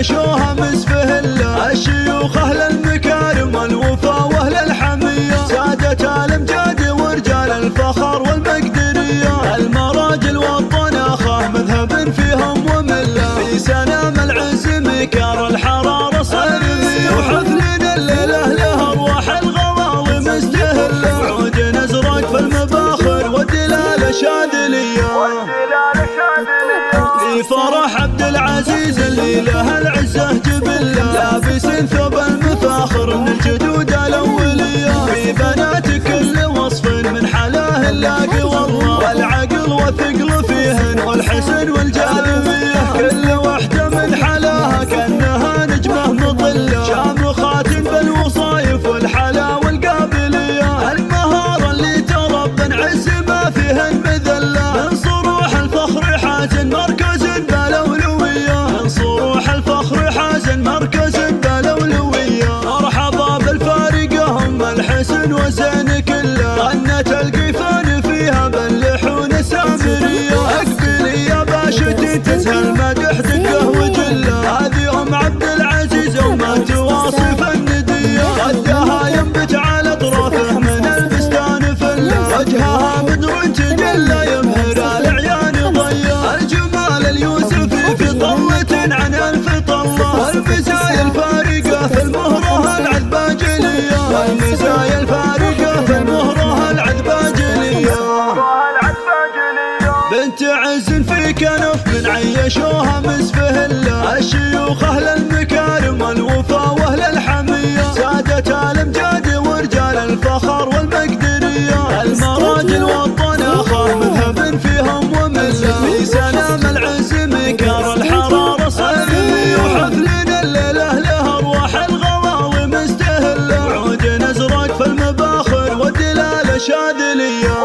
عيشوها مسفهلة، الشيوخ أهل المكارم والوفا وأهل الحمية، سادة الأمجاد ورجال الفخر والمقدرية، المراجل والطناخة مذهب فيهم وملة، في سنام العز مكار الحرارة صارمية، وحفلنا الليلة له أرواح الغواوي مستهلة، عود نزرق في المباخر والدلالة شاذلية، في فرح عبد العزيز اللي له العزة جبلة، لابس ثوب المفاخر من الجدود الأولية، في بنات كل وصف من حلاه اللاقي والله، والعقل والثقل فيهن والحسن والجاذبية، كل وحدة من حلاها كأنها نجمة مطلة، شامخات بالوصايف والحلا والقابلية، المهارة اللي تربى نعز ما فيهن مذلة، من صروح الفخر حازن مركز بالأولوية، من صروح الفخر حازن مركز بالأولوية، مرحبا بالفارقة هم الحسن وزين كله، غنت القيفان فيها باللحون السامرية، اقبلي يا باشتي تسهل مدح دقه وجله، هذه أم عبد العزيز وما تواصف الندية، خدها ينبت على اطرافه من البستان فله، وجهها بدر تجلى يمهر العيان ضيا، الجمال اليوسفي في طلة عن الف طلة، والمزايا الفارقة في المهرة العذباجلية، والمزايا الفارقة في المهرة العذباجلية، بنت عز في كنف من عيشوها مسفهلة، الشيوخ أهل المكارم والوفا وأهل الحمية، سادة الأمجاد ورجال الفخر والمقدرية، المراجل والطناخة مذهب فيهم وملة، في سنام العز مكار الحرارة صارمية، وحفلنا الليلة له أرواح الغواوي مستهلة، عود نزرق في المباخر والدلالة شاذلية،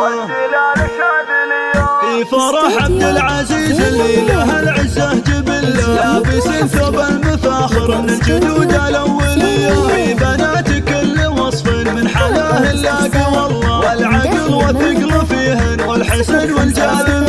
في فرح عبد العزيز اللي له العزة جبلة، لابس ثوب المفاخر من الجدود الأولية، في بنات كل وصف من حلاه اللاقي والله، والعقل والثقل فيهن والحسن والجاذبية.